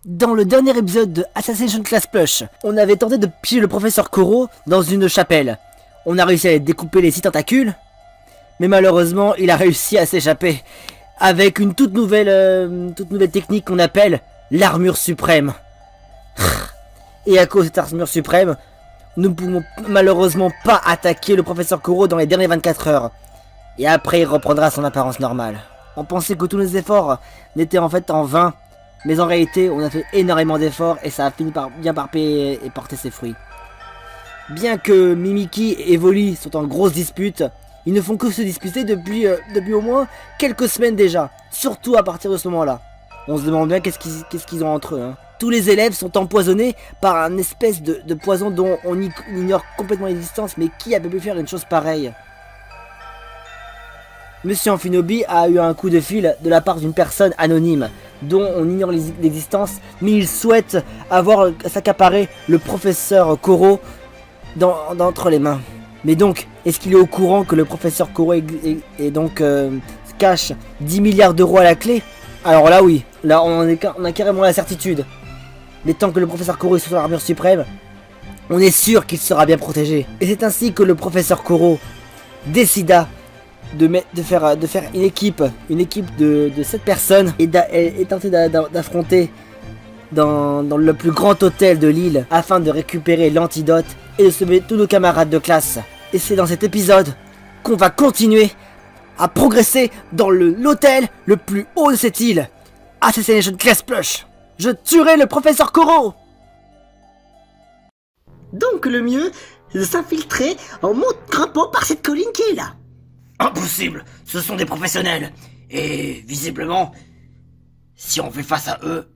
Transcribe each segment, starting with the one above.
Dans le dernier épisode de Assassination Class Plush, on avait tenté de piéger le professeur Koro dans une chapelle. On a réussi à découper les 6 tentacules, mais malheureusement, il a réussi à s'échapper avec une toute nouvelle technique qu'on appelle l'armure suprême. Et à cause de cette armure suprême, nous ne pouvons malheureusement pas attaquer le professeur Koro dans les dernières 24 heures. Et après, il reprendra son apparence normale. On pensait que tous nos efforts n'étaient en fait en vain, mais en réalité, on a fait énormément d'efforts et ça a fini par bien payer et porter ses fruits. Bien que Mimiki et Evoli sont en grosse dispute, ils ne font que se disputer depuis au moins quelques semaines déjà, surtout à partir de ce moment-là. On se demande bien qu'est-ce qu'ils ont entre eux. Hein. Tous les élèves sont empoisonnés par un espèce de poison dont on ignore complètement l'existence, mais qui a pu faire une chose pareille? Monsieur Amphinobi a eu un coup de fil de la part d'une personne anonyme, dont on ignore l'existence, mais il souhaite avoir s'accaparer le professeur Koro d'entre les mains. Mais donc, est-ce qu'il est au courant que le professeur Koro cache 10 milliards d'euros à la clé? Alors là oui, là on a carrément la certitude. Mais tant que le professeur Koro est sous l'armure suprême, on est sûr qu'il sera bien protégé. Et c'est ainsi que le professeur Koro décida de faire une équipe de 7 personnes et tenter d'affronter dans le plus grand hôtel de l'île afin de récupérer l'antidote et de sauver tous nos camarades de classe. Et c'est dans cet épisode qu'on va continuer à progresser dans l'hôtel le plus haut de cette île. Assassination Class Plush. Je tuerai le professeur Koro. Donc le mieux, c'est de s'infiltrer en grimpant par cette colline qui est là. Impossible, ce sont des professionnels. Et visiblement, si on fait face à eux,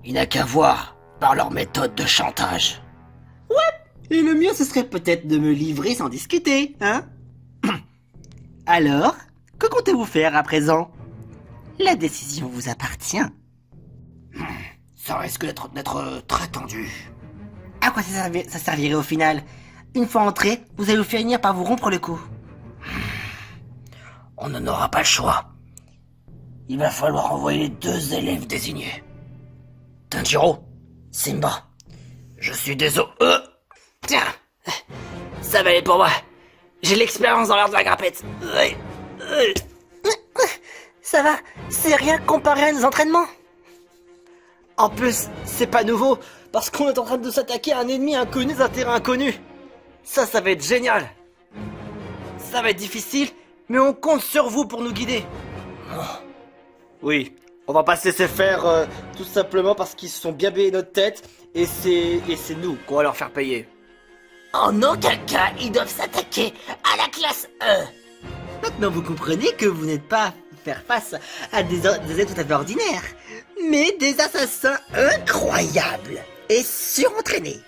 il n'a qu'à voir par leur méthode de chantage. Ouais, et le mieux ce serait peut-être de me livrer sans discuter, hein? Alors, que comptez-vous faire à présent? La décision vous appartient. Ça risque d'être très tendu. À quoi ça servirait au final? Une fois entré, vous allez finir par vous rompre le cou. On n'en aura pas le choix. Il va falloir envoyer les 2 élèves désignés. Tanjiro, Simba, je suis désolé. Tiens, ça va aller pour moi. J'ai l'expérience dans l'art de la grappette. Ça va, c'est rien comparé à nos entraînements. En plus, c'est pas nouveau, parce qu'on est en train de s'attaquer à un ennemi inconnu d'un terrain inconnu. Ça va être génial. Ça va être difficile, mais on compte sur vous pour nous guider. Oui, on va pas se laisser faire tout simplement parce qu'ils se sont bien payés notre tête, et c'est nous qu'on va leur faire payer. En aucun cas, ils doivent s'attaquer à la classe E. Maintenant, vous comprenez que vous n'êtes pas faire face à des êtres tout à fait ordinaires, mais des assassins incroyables et surentraînés.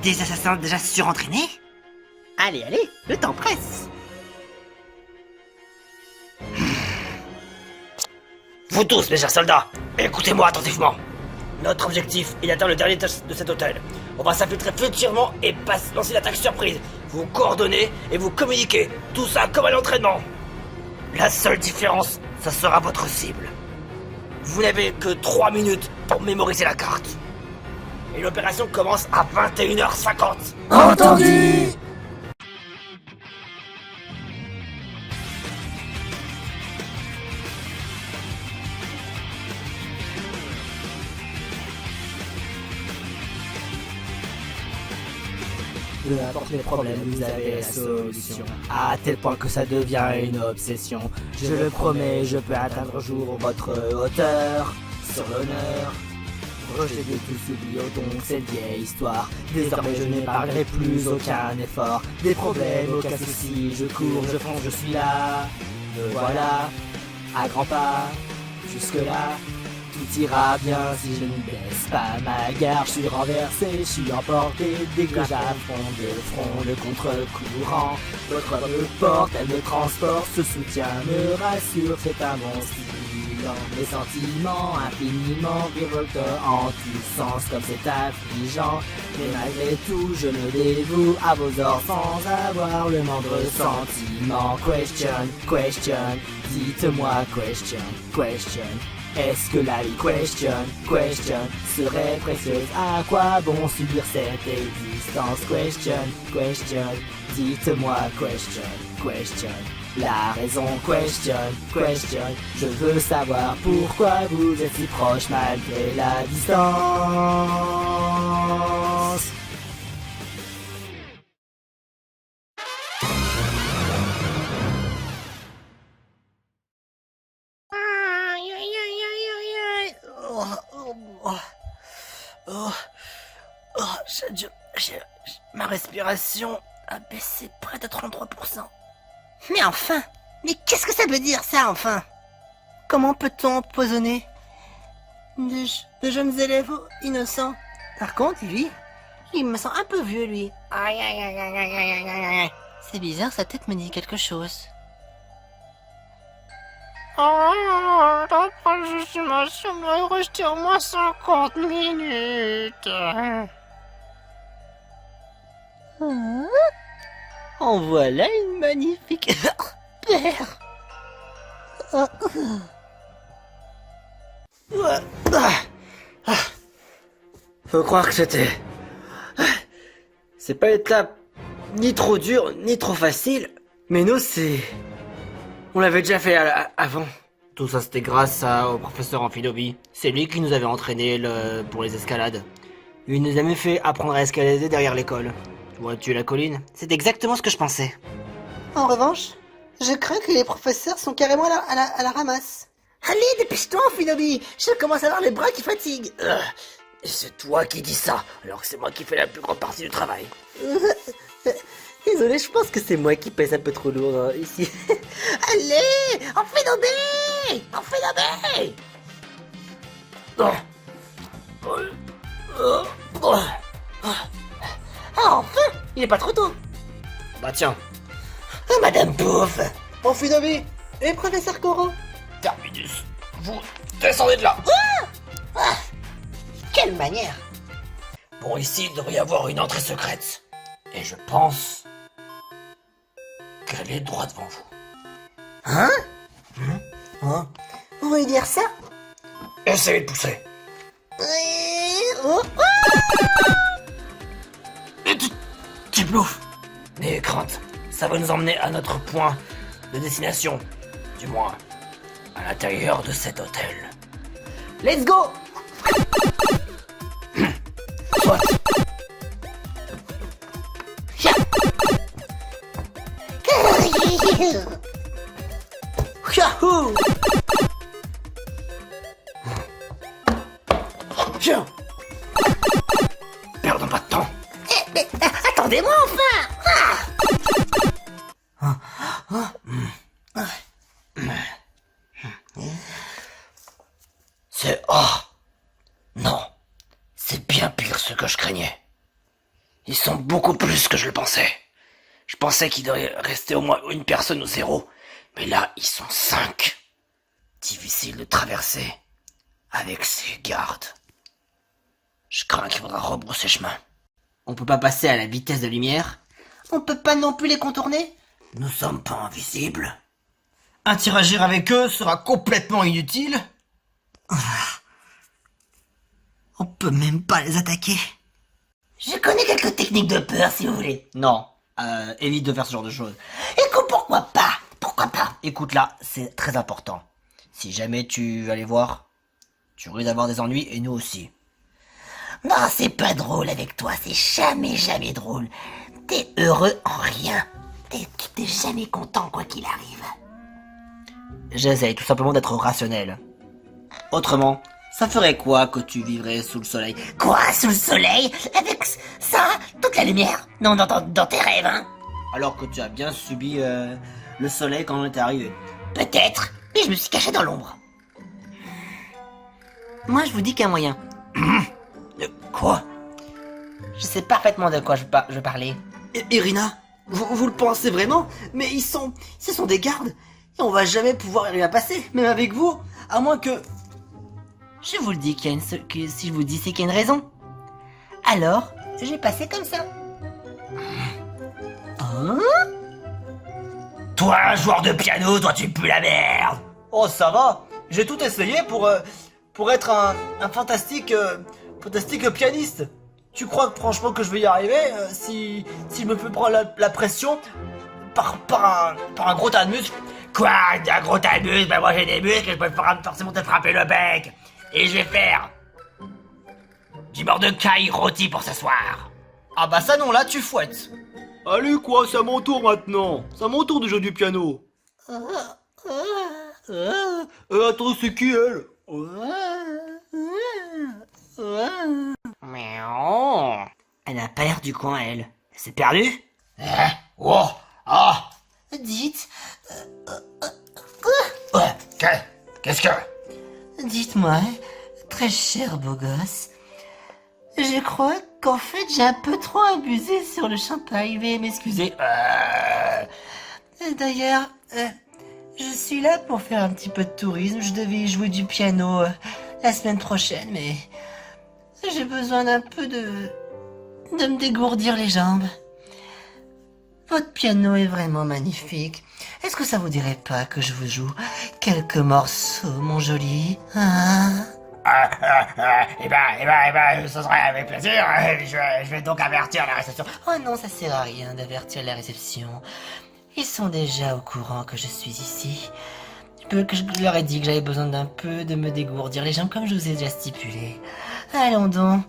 Des assassins déjà surentraînés? Allez, le temps presse. Vous tous, mes chers soldats, écoutez-moi attentivement. Notre objectif est d'atteindre le dernier étage de cet hôtel. On va s'infiltrer furtivement et lancer l'attaque surprise. Vous coordonnez et vous communiquez. Tout ça comme à l'entraînement. La seule différence, ça sera votre cible. Vous n'avez que 3 minutes pour mémoriser la carte. Et l'opération commence à 21h50. Entendu. Peu importe les problèmes, vous avez la solution. À tel point que ça devient une obsession. Je le promets, je peux atteindre un jour votre hauteur. Sur l'honneur. Rejet de tous, oublions donc cette vieille histoire. Désormais je n'épargnerai plus aucun effort. Des problèmes, aucun souci, je cours, je fonce, je suis là. Me voilà, à grands pas, jusque là. Tout ira bien si je ne baisse pas ma garde. Je suis renversé, je suis emporté dès que j'affronte de front le contre-courant. Votre me porte, elle me transporte, ce soutien me rassure, c'est un bon stimulant. Mes sentiments infiniment virevoltants en tous sens comme c'est affligeant. Mais malgré tout, je me dévoue à vos ordres sans avoir le moindre sentiment. Question, dites-moi question. Est-ce que la vie question serait précieuse? À quoi bon subir cette existence? Question, dites-moi question. La raison question, je veux savoir pourquoi vous êtes si proches malgré la distance. Ma respiration a baissé près de 33%. Mais enfin, mais qu'est-ce que ça veut dire ça enfin? Comment peut-on empoisonner de jeunes élèves innocents? Par contre, lui, il me sent un peu vieux lui. Aïe aïe aïe aïe aïe aïe aïe aïe. C'est bizarre, sa tête me dit quelque chose. Oh, d'après l'estimation, il doit rester au moins 50 minutes. En voilà une magnifique paire. Faut croire que c'était... C'est pas l'étape ni trop dure, ni trop facile. Mais nous, c'est... On l'avait déjà fait avant. Tout ça, c'était grâce au professeur Amphidobi. C'est lui qui nous avait entraînés pour les escalades. Il nous a même fait apprendre à escalader derrière l'école. Vois-tu la colline? C'est exactement ce que je pensais. En revanche, je crains que les professeurs sont carrément à la ramasse. Allez, dépêche-toi, Phinobi. Je commence à avoir les bras qui fatiguent. C'est toi qui dis ça, alors que c'est moi qui fais la plus grande partie du travail. Désolé, je pense que c'est moi qui pèse un peu trop lourd ici. Allez, en Phinobi! En Phinobi! Ah, enfin! Il est pas trop tôt! Bah tiens. Madame Pouf! En Phinobi! Et professeur Koro! Terminus, vous descendez de là. Quelle manière! Bon, ici, il devrait y avoir une entrée secrète. Et je pense qu'elle est droit devant vous. Hein? Vous voulez dire ça? Essayez de pousser. Tu bluffes. N'ayez crainte, ça va nous emmener à notre point de destination. Du moins, à l'intérieur de cet hôtel. Let's go! Soit. Yahoo! Viens. Perdons pas de temps. Mais attendez-moi enfin! C'est... Oh. Non. C'est bien pire ce que je craignais. Ils sont beaucoup plus que je le pensais. Je pensais qu'il devrait rester au moins une personne ou zéro. Mais là, ils sont 5. Difficile de traverser avec ces gardes. Je crains qu'il faudra rebrousser chemin. On peut pas passer à la vitesse de lumière? On peut pas non plus les contourner? Nous sommes pas invisibles. Interagir avec eux sera complètement inutile. On peut même pas les attaquer. Je connais quelques techniques de peur si vous voulez. Non, évite de faire ce genre de choses. Écoute, pourquoi pas? Pourquoi pas? Écoute là, c'est très important. Si jamais tu vas les voir, tu risques d'avoir des ennuis et nous aussi. Non, c'est pas drôle avec toi, c'est jamais drôle. T'es heureux en rien. T'es jamais content quoi qu'il arrive. J'essaye tout simplement d'être rationnel. Autrement, ça ferait quoi que tu vivrais sous le soleil? Quoi, sous le soleil? Avec ça, toute la lumière? Non, dans tes rêves, hein? Alors que tu as bien subi le soleil quand on est arrivé. Peut-être, mais je me suis caché dans l'ombre. Moi, je vous dis qu'un moyen. Quoi? Je sais parfaitement de quoi je parlais. Irina, vous le pensez vraiment? Mais ce sont des gardes, et on va jamais pouvoir y passer, même avec vous, à moins que... Je vous le dis que si je vous dis c'est qu'il y a une raison. Alors, j'ai passé comme ça. Hein? Toi, joueur de piano, toi tu pues la merde. Oh ça va, J'ai tout essayé pour être un fantastique pianiste. Tu crois franchement que je vais y arriver si je me fais prendre la pression par un gros tas de muscles? Quoi? Un gros tas de muscles? Ben moi j'ai des muscles et je peux forcément te frapper le bec. Et je vais faire du beurre de caille rôti pour ce soir. Ah bah ça non, là tu fouettes. Allez quoi, c'est à mon tour maintenant. C'est à mon tour de jouer du piano. Attends, c'est qui elle? Miaou. Elle n'a pas l'air du coin, elle. Elle s'est perdue? Oh! Oh! Dites, Qu'est-ce que... dites-moi, très cher beau gosse, je crois qu'en fait j'ai un peu trop abusé sur le champagne, veuillez m'excuser. D'ailleurs, je suis là pour faire un petit peu de tourisme, je devais y jouer du piano la semaine prochaine, mais j'ai besoin d'un peu de me dégourdir les jambes. Votre piano est vraiment magnifique. Est-ce que ça vous dirait pas que je vous joue quelques morceaux, mon joli, hein? Eh ben, ce serait avec plaisir. Je vais donc avertir la réception. Oh non, ça sert à rien d'avertir la réception. Ils sont déjà au courant que je suis ici. Je leur ai dit que j'avais besoin d'un peu de me dégourdir les jambes comme je vous ai déjà stipulé. Allons donc.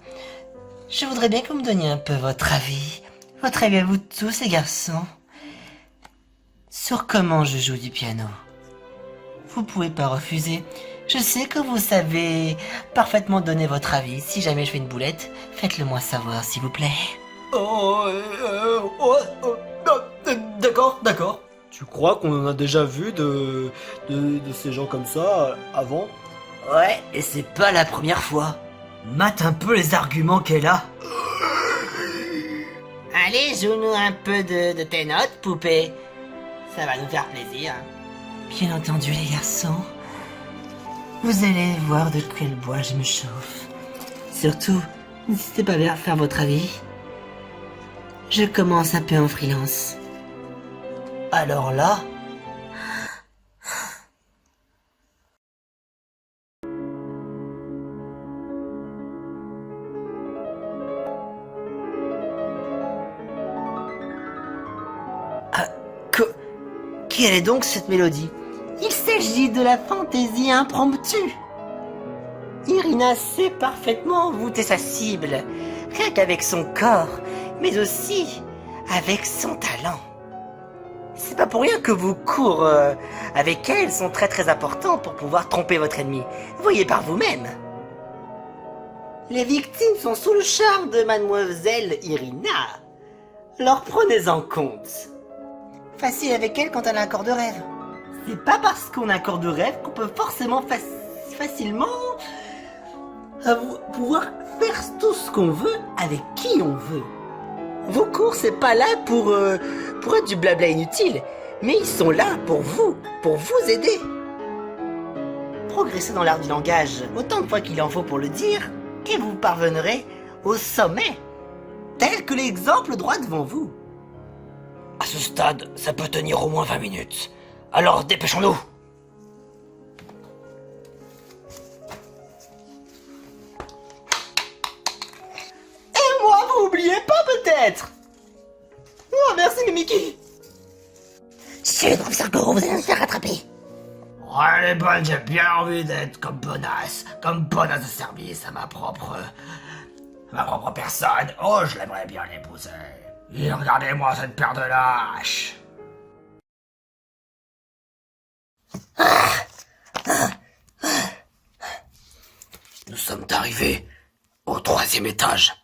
Je voudrais bien que vous me donniez un peu votre avis. Votre avis à vous tous, les garçons. Sur comment je joue du piano. Vous pouvez pas refuser. Je sais que vous savez parfaitement donner votre avis. Si jamais je fais une boulette, faites-le moi savoir, s'il vous plaît. D'accord. Tu crois qu'on en a déjà vu de ces gens comme ça avant? Ouais, et c'est pas la première fois. Mate un peu les arguments qu'elle a. Allez, joue-nous un peu de tes notes, poupée. Ça va nous faire plaisir. Bien entendu, les garçons. Vous allez voir de quel bois je me chauffe. Surtout, n'hésitez pas à faire votre avis. Je commence un peu en freelance. Alors là... Quelle est donc cette mélodie? Il s'agit de la fantaisie impromptue. Irina sait parfaitement envoûter sa cible, rien qu'avec son corps, mais aussi avec son talent. C'est pas pour rien que vos cours avec elle sont très très importants pour pouvoir tromper votre ennemi. Voyez par vous-même. Les victimes sont sous le charme de mademoiselle Irina. Alors prenez-en compte. Facile avec elle quand elle a un corps de rêve. C'est pas parce qu'on a un corps de rêve qu'on peut forcément facilement pouvoir faire tout ce qu'on veut avec qui on veut. Vos cours, c'est pas là pour être du blabla inutile, mais ils sont là pour vous aider. Progressez dans l'art du langage autant de fois qu'il en faut pour le dire, et vous parviendrez au sommet, tel que l'exemple droit devant vous. À ce stade, ça peut tenir au moins 20 minutes. Alors dépêchons-nous. Et moi, vous oubliez pas peut-être? Oh, merci Mimiki. Monsieur le professeur Goro, vous allez nous faire rattraper. Oh, elle est bonne, j'ai bien envie d'être comme bonasse de service à ma propre personne. Oh, je l'aimerais bien l'épouser. Et regardez-moi cette paire de lâches. Nous sommes arrivés au 3e étage.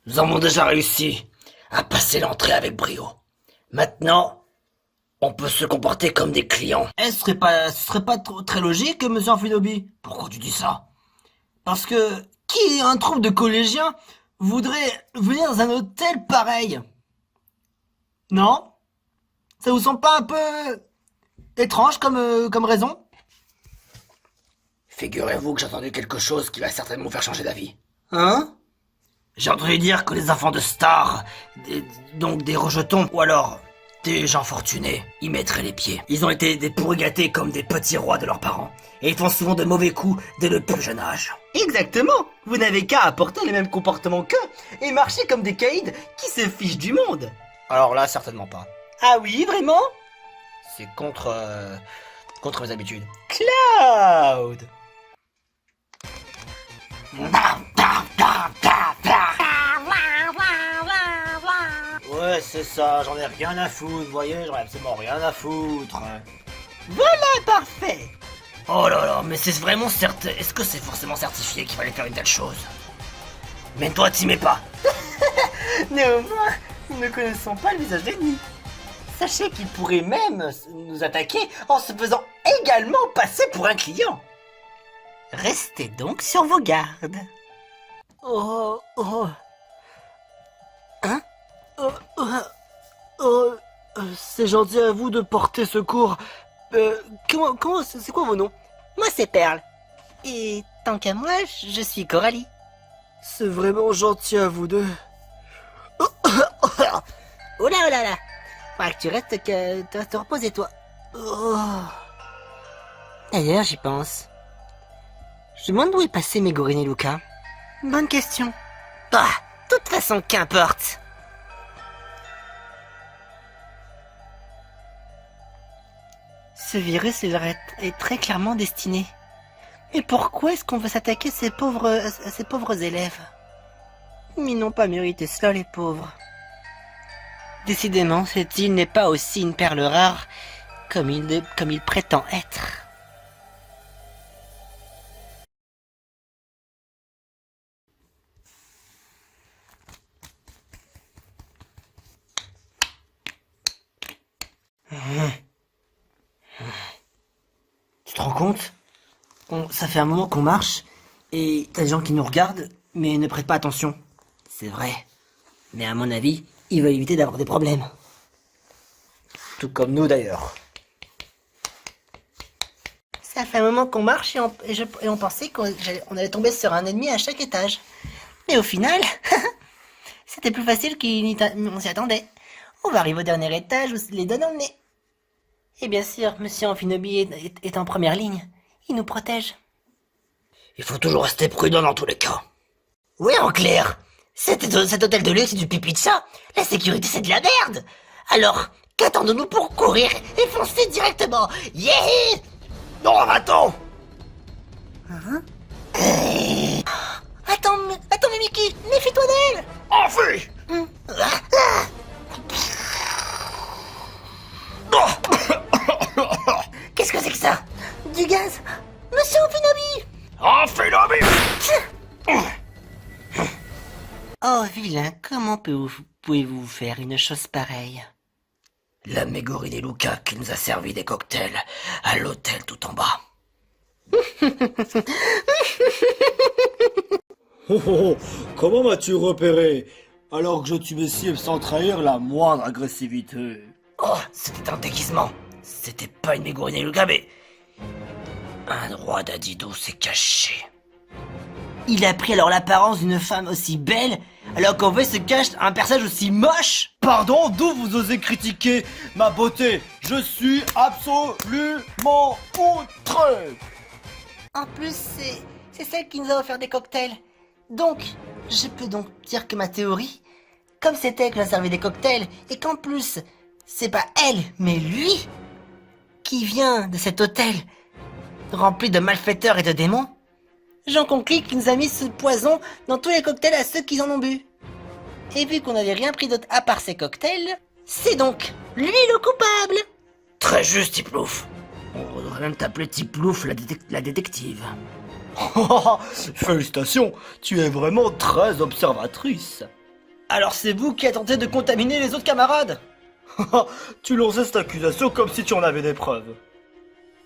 Nous avons déjà réussi à passer l'entrée avec brio. Maintenant, on peut se comporter comme des clients. Ce serait pas très logique, monsieur Amphidobi? Pourquoi tu dis ça? Parce que qui un troupe de collégiens voudrait venir dans un hôtel pareil? Non? Ça vous semble pas un peu étrange comme raison? Figurez-vous que j'ai entendu quelque chose qui va certainement vous faire changer d'avis. Hein? J'ai entendu dire que les enfants de stars, donc des rejetons, ou alors Des gens fortunés y mettraient les pieds. Ils ont été des pourris gâtés comme des petits rois de leurs parents. Et ils font souvent de mauvais coups dès le plus jeune âge. Exactement. Vous n'avez qu'à apporter les mêmes comportements qu'eux et marcher comme des caïds qui se fichent du monde. Alors là, certainement pas. Ah oui, vraiment? C'est contre mes habitudes. Cloud! Ouais, c'est ça, j'en ai rien à foutre, vous voyez, j'en ai absolument rien à foutre. Voilà, parfait. Oh là là, mais c'est vraiment certain. Est-ce que c'est forcément certifié qu'il fallait faire une telle chose? Mais toi, t'y mets pas. Néanmoins, nous ne connaissons pas le visage d'ennemi. Sachez qu'il pourrait même nous attaquer en se faisant également passer pour un client. Restez donc sur vos gardes. Oh, oh. Hein? C'est gentil à vous de porter secours. C'est quoi vos noms? Moi c'est Perle. Et tant qu'à moi, je suis Coralie. C'est vraiment gentil à vous deux. Oh là oh là là. Faudra que tu restes te reposer toi. Oh. D'ailleurs, j'y pense. Je me demande où est passé Mégorine et Luca. Bonne question. Bah, de toute façon, qu'importe. Ce virus il est très clairement destiné. Mais pourquoi est-ce qu'on veut s'attaquer à ces pauvres élèves? Ils n'ont pas mérité cela, les pauvres. Décidément, cette île n'est pas aussi une perle rare comme il prétend être. Tu te rends compte? Ça fait un moment qu'on marche, et t'as des gens qui nous regardent, mais ne prêtent pas attention. C'est vrai. Mais à mon avis, ils veulent éviter d'avoir des problèmes. Tout comme nous d'ailleurs. Ça fait un moment qu'on marche et on pensait qu'on allait tomber sur un ennemi à chaque étage. Mais au final, c'était plus facile qu'on s'y attendait. On va arriver au dernier étage où les deux dans le nez. Et bien sûr, Monsieur Amphinobi est en première ligne. Il nous protège. Il faut toujours rester prudent dans tous les cas. Oui, en clair. Cet hôtel de luxe, c'est du pipi de chat. La sécurité, c'est de la merde. Alors, qu'attendons-nous pour courir et foncer directement? Yeah! Non, attends! Attends, mais Mickey, méfie-toi d'elle! Enfuis! Qu'est-ce que c'est que ça? Du gaz? Monsieur Amphinobi! Enfuis-le! Oh, vilain, comment pouvez-vous faire une chose pareille? La Mégorine et Luca qui nous a servi des cocktails à l'hôtel tout en bas. Oh, comment m'as-tu repéré alors que je tue mes cibles sans trahir la moindre agressivité? Oh, c'était un déguisement. C'était pas une Mégorine et Luca, mais... un roi d'Adido s'est caché. Il a pris alors l'apparence d'une femme aussi belle, alors qu'en fait se cache un personnage aussi moche? Pardon, d'où vous osez critiquer ma beauté? Je suis absolument outré. En plus, c'est celle qui nous a offert des cocktails. Donc, je peux donc dire que ma théorie, comme c'est elle qui nous a servi des cocktails, et qu'en plus, c'est pas elle, mais lui, qui vient de cet hôtel, rempli de malfaiteurs et de démons, j'en conclus qu'il nous a mis ce poison dans tous les cocktails à ceux qui en ont bu. Et vu qu'on n'avait rien pris d'autre à part ces cocktails, c'est donc lui le coupable. Très juste, Tiplouf. On devrait même t'appeler Tiplouf la détective. Félicitations, tu es vraiment très observatrice. Alors c'est vous qui avez tenté de contaminer les autres camarades? Tu lançais cette accusation comme si tu en avais des preuves.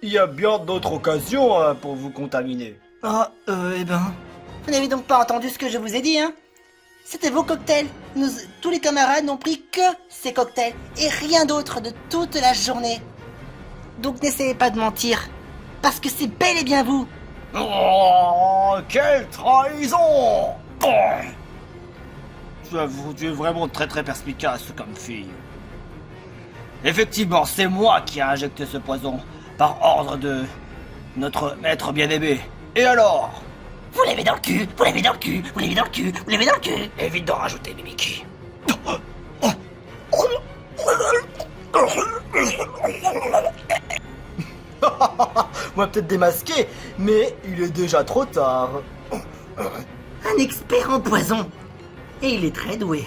Il y a bien d'autres occasions pour vous contaminer. Ah, eh ben... Vous n'avez donc pas entendu ce que je vous ai dit, hein? C'était vos cocktails. Tous les camarades n'ont pris que ces cocktails et rien d'autre de toute la journée. Donc n'essayez pas de mentir, parce que c'est bel et bien vous. Oh, quelle trahison! Tu es vraiment très perspicace comme fille. Effectivement, c'est moi qui ai injecté ce poison, par ordre de notre maître bien-aimé. Et alors? Vous l'avez dans le cul, vous l'avez dans le cul, vous l'avez dans le cul, vous l'avez dans le cul. Évite d'en rajouter, Mimiki. On va peut-être démasquer, mais il est déjà trop tard. Un expert en poison. Et il est très doué.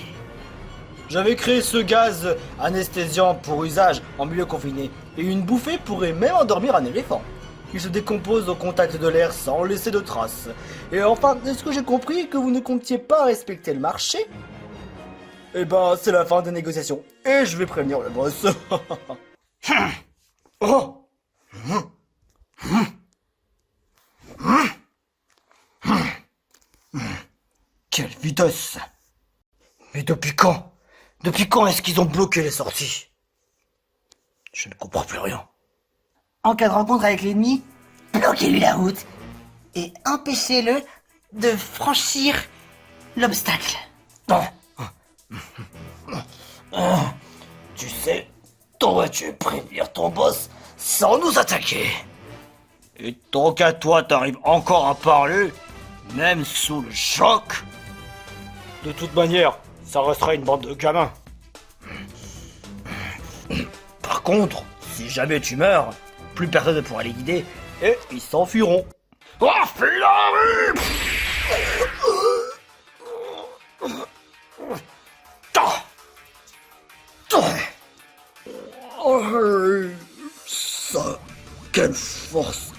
J'avais créé ce gaz anesthésiant pour usage en milieu confiné, et une bouffée pourrait même endormir un éléphant. Il se décompose au contact de l'air sans laisser de traces. Et enfin, est-ce que j'ai compris que vous ne comptiez pas respecter le marché? Eh ben, c'est la fin des négociations, et je vais prévenir le boss. Oh. Quelle vitesse! Mais depuis quand? Depuis quand est-ce qu'ils ont bloqué les sorties? Je ne comprends plus rien. En cas de rencontre avec l'ennemi, bloquez-lui la route et empêchez-le de franchir l'obstacle. Tu sais, t'aurais-tu prévenir ton boss sans nous attaquer? Et tant qu'à toi t'arrives encore à parler, même sous le choc? De toute manière, ça restera une bande de gamins. Par contre, si jamais tu meurs, plus personne ne pourra les guider, et ils s'enfuiront. Oh, Fleury! Oh, ça, quelle force!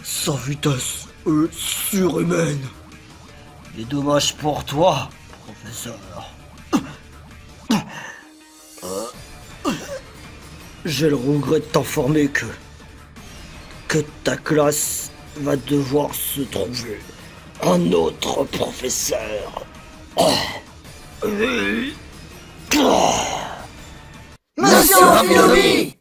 Sa vitesse est surhumaine. Et dommage pour toi, professeur. J'ai le regret de t'informer que ta classe va devoir se trouver un autre professeur. Monsieur Aminobi!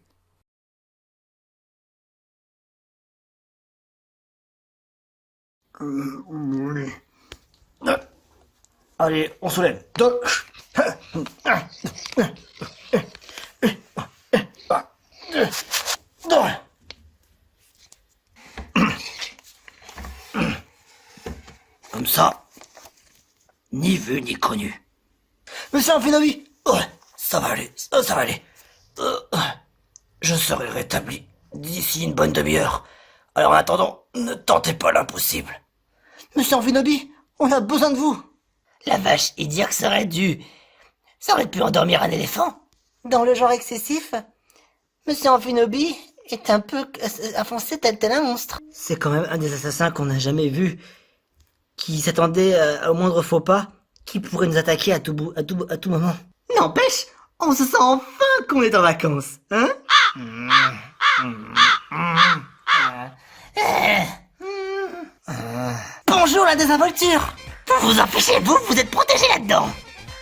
Oui. Allez, on se lève. Deux. Comme ça, ni vu ni connu. Monsieur Amphinobi, ça va aller, ça va aller. Je serai rétabli d'ici une bonne demi-heure. Alors en attendant, ne tentez pas l'impossible. Monsieur Amphinobi, on a besoin de vous. La vache, et dire que ça aurait dû... Ça aurait pu endormir un éléphant. Dans le genre excessif, Monsieur Amphinobi est un peu enfoncé tel un monstre. C'est quand même un des assassins qu'on n'a jamais vu, qui s'attendait au moindre faux pas, qui pourrait nous attaquer à tout moment. N'empêche, on se sent enfin qu'on est en vacances, hein? Bonjour la désinvolture! Vous vous empêchez, vous êtes protégé là-dedans!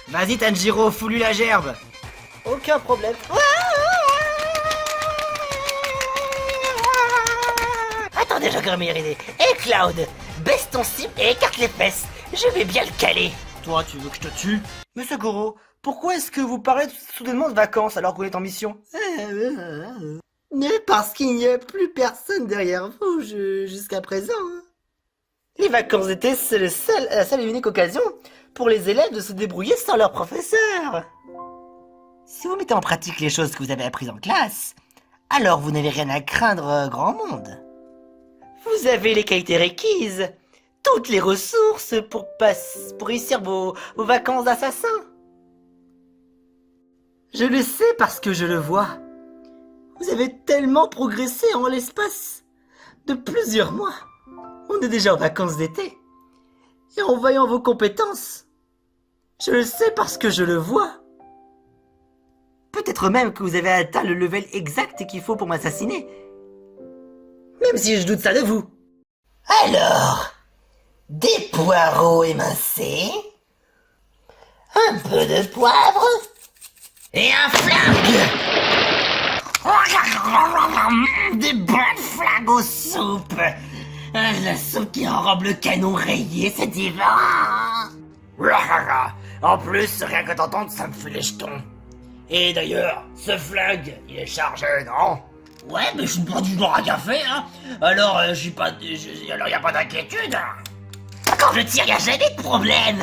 Vas-y Tanjiro, fous-lui la gerbe. Aucun problème. Attendez, j'ai encore une meilleure idée. Hé Cloud, baisse ton slip et écarte les fesses. Je vais bien le caler. Toi, tu veux que je te tue? Monsieur Goro, pourquoi est-ce que vous parlez soudainement de vacances alors qu'on est en mission? Mais parce qu'il n'y a plus personne derrière vous jusqu'à présent. Les vacances d'été, c'est la seule et unique occasion pour les élèves de se débrouiller sans leur professeur. Si vous mettez en pratique les choses que vous avez apprises en classe, alors vous n'avez rien à craindre grand monde. Vous avez les qualités requises, toutes les ressources pour réussir vos vacances d'assassin. Je le sais parce que je le vois. Vous avez tellement progressé en l'espace de plusieurs mois. On est déjà en vacances d'été. Et en voyant vos compétences, je le sais parce que je le vois. Peut-être même que vous avez atteint le level exact qu'il faut pour m'assassiner. Même si je doute ça de vous. Alors, des poireaux émincés, un peu de poivre et un flingue. Des bonnes flingues aux soupes. La soupe qui enrobe le canon rayé, c'est divin. En plus, rien que t'entendre, ça me fait les jetons. Et d'ailleurs, ce flingue, il est chargé, non? Ouais, mais je suis pas du genre à café, hein. Alors, je suis pas... alors, y a pas d'inquiétude. Quand je tire, y a jamais de problème.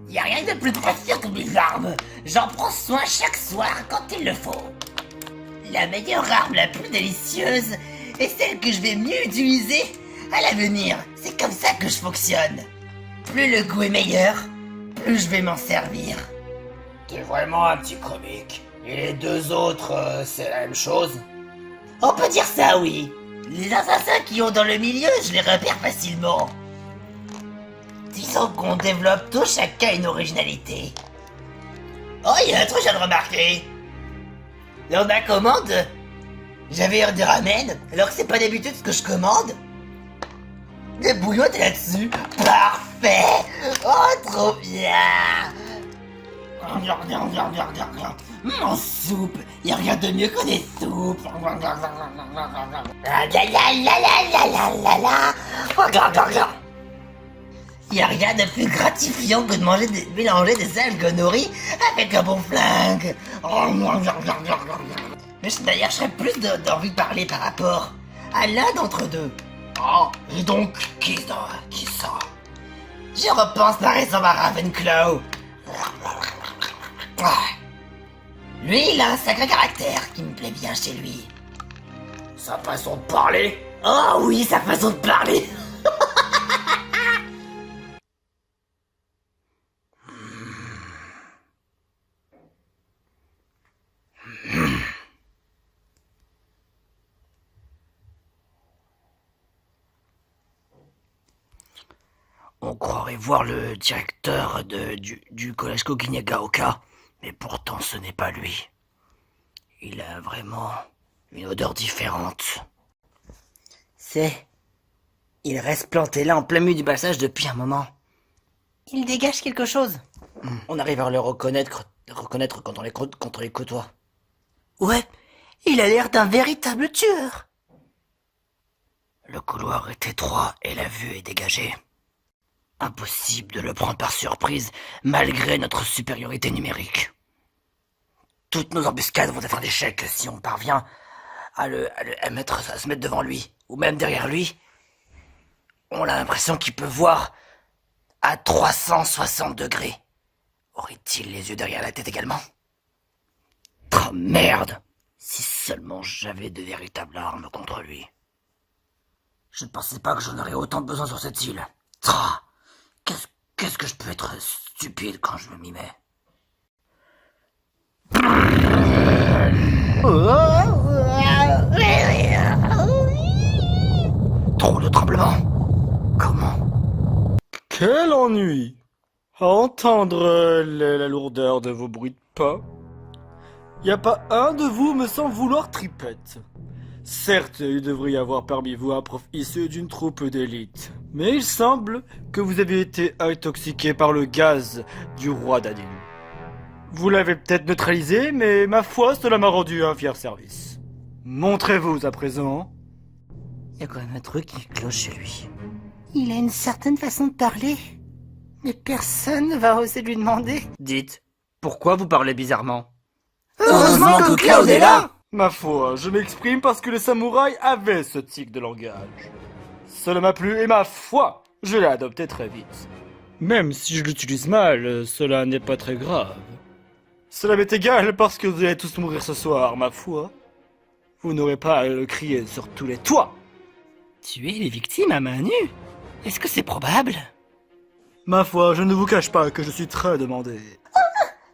Y a rien de plus précieux que mes armes. J'en prends soin chaque soir quand il le faut. La meilleure arme, la plus délicieuse, est celle que je vais mieux utiliser à l'avenir. C'est comme ça que je fonctionne. Plus le goût est meilleur, plus je vais m'en servir. T'es vraiment un petit comique. Et les deux autres, c'est la même chose? On peut dire ça, oui. Les assassins qui ont dans le milieu, je les repère facilement. Disons qu'on développe tous chacun une originalité. Oh, il y a un truc que je viens de remarquer. Dans ma commande, j'avais heure de ramen, alors que c'est pas d'habitude ce que je commande. Le bouillon est là-dessus. Parfait. Oh, trop bien. Mon soupe, y a rien de mieux que des soupes. Y a rien de plus gratifiant que de mélanger des algues nourries avec un bon flingue. Mais d'ailleurs, je serais plus d'envie de parler par rapport à l'un d'entre deux. Oh, et donc, qui ça? Je repense par exemple à Ravenclaw. Lui, il a un sacré caractère qui me plaît bien chez lui. Sa façon de parler? Oh oui, sa façon de parler. On croirait voir le directeur du collège Koginagaoka, mais pourtant ce n'est pas lui. Il a vraiment une odeur différente. Il reste planté là en plein milieu du passage depuis un moment. Il dégage quelque chose. On arrive à le reconnaître quand on les côtoie. Ouais, il a l'air d'un véritable tueur. Le couloir est étroit et la vue est dégagée. Impossible de le prendre par surprise malgré notre supériorité numérique. Toutes nos embuscades vont être un échec si on parvient à se mettre devant lui, ou même derrière lui. On a l'impression qu'il peut voir à 360 degrés. Aurait-il les yeux derrière la tête également? Oh merde! Si seulement j'avais de véritables armes contre lui. Je ne pensais pas que j'en aurais autant besoin sur cette île. Qu'est-ce que je peux être stupide quand je m'y mets? Trop de tremblements. Comment? Quel ennui à entendre la lourdeur de vos bruits de pas. Y a pas un de vous me semble vouloir tripette. Certes, il devrait y avoir parmi vous un prof issu d'une troupe d'élite, mais il semble que vous avez été intoxiqué par le gaz du roi Dadin. Vous l'avez peut-être neutralisé, mais ma foi, cela m'a rendu un fier service. Montrez-vous à présent. Il y a quand même un truc qui cloche chez lui. Il a une certaine façon de parler, mais personne ne va oser lui demander. Dites, pourquoi vous parlez bizarrement? Heureusement que Cloud est là. Ma foi, je m'exprime parce que les samouraïs avaient ce tic de langage. Cela m'a plu et ma foi, je l'ai adopté très vite. Même si je l'utilise mal, cela n'est pas très grave. Cela m'est égal parce que vous allez tous mourir ce soir, ma foi. Vous n'aurez pas à le crier sur tous les toits. Tuer les victimes à main nue? Est-ce que c'est probable? Ma foi, je ne vous cache pas que je suis très demandé.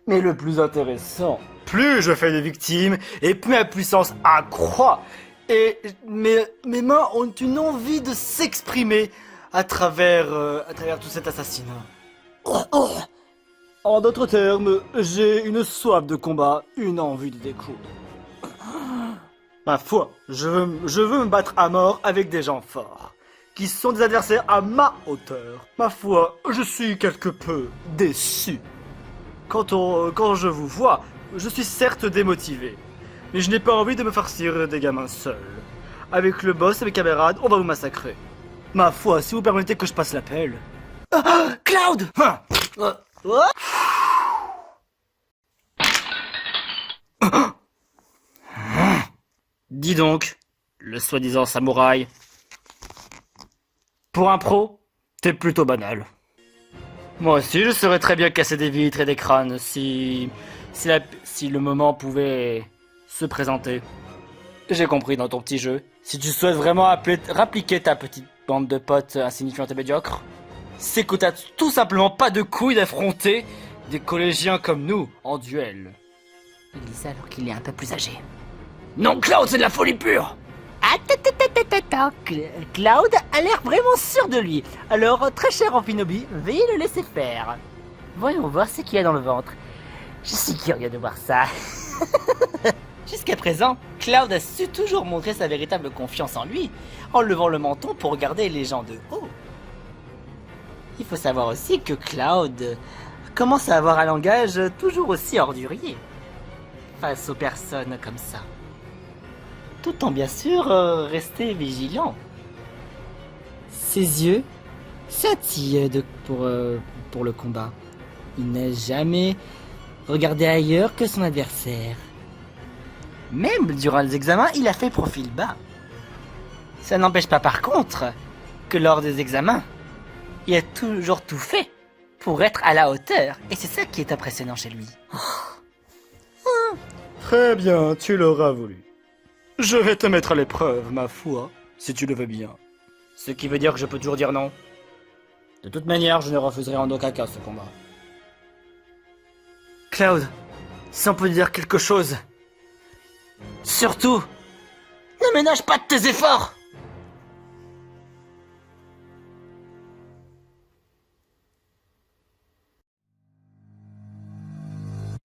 Mais le plus intéressant, plus je fais de victimes, et plus ma puissance accroît. Et mes mains ont une envie de s'exprimer à travers tout cet assassinat. En d'autres termes, j'ai une soif de combat, une envie de découdre. Ma foi, je veux me battre à mort avec des gens forts, qui sont des adversaires à ma hauteur. Ma foi, je suis quelque peu déçu. Quand je vous vois, je suis certes démotivé, mais je n'ai pas envie de me farcir des gamins seuls. Avec le boss et mes camarades, on va vous massacrer. Ma foi, si vous permettez que je passe l'appel. Cloud! Dis donc, le soi-disant samouraï. Pour un pro, t'es plutôt banal. Moi aussi, je saurais très bien casser des vitres et des crânes si le moment pouvait se présenter. J'ai compris dans ton petit jeu. Si tu souhaites vraiment rappliquer ta petite bande de potes insignifiantes et médiocres, c'est que t'as tout simplement pas de couilles d'affronter des collégiens comme nous en duel. Il dit ça alors qu'il est un peu plus âgé. Non, Cloud, c'est de la folie pure! Attends, Cloud a l'air vraiment sûr de lui. Alors, très cher Amphinobi, veuillez le laisser faire. Voyons voir ce qu'il y a dans le ventre. Je suis curieux de voir ça. Jusqu'à présent, Cloud a su toujours montrer sa véritable confiance en lui, en levant le menton pour regarder les gens de haut. Il faut savoir aussi que Cloud commence à avoir un langage toujours aussi ordurier face aux personnes comme ça. Tout en bien sûr rester vigilant. Ses yeux scintillent pour le combat. Il n'a jamais regardé ailleurs que son adversaire. Même durant les examens, il a fait profil bas. Ça n'empêche pas par contre que lors des examens, il a toujours tout fait pour être à la hauteur. Et c'est ça qui est impressionnant chez lui. Très bien, tu l'auras voulu. Je vais te mettre à l'épreuve, ma foi, si tu le veux bien. Ce qui veut dire que je peux toujours dire non. De toute manière, je ne refuserai en aucun cas ce combat. Cloud, si on peut dire quelque chose, surtout, ne ménage pas de tes efforts!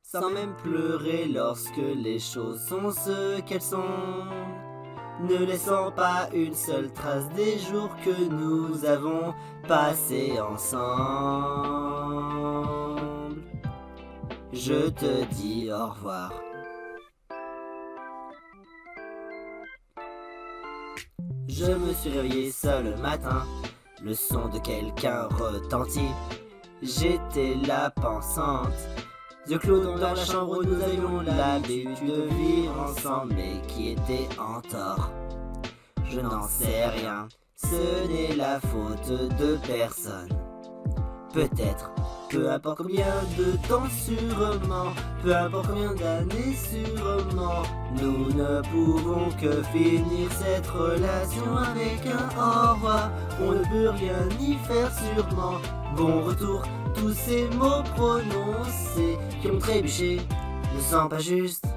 Sans même pleurer lorsque les choses sont ce qu'elles sont, ne laissant pas une seule trace des jours que nous avons passés ensemble. Je te dis au revoir. Je me suis réveillé seul le matin, le son de quelqu'un retentit. J'étais là pensante. De Claude dans la chambre où nous avions l'habitude de vivre ensemble, mais qui était en tort. Je n'en sais rien, ce n'est la faute de personne. Peut-être, peu importe combien de temps sûrement, peu importe combien d'années sûrement, nous ne pouvons que finir cette relation avec un au revoir. On ne peut rien y faire sûrement. Bon retour, tous ces mots prononcés qui ont trébuché ne sont pas justes.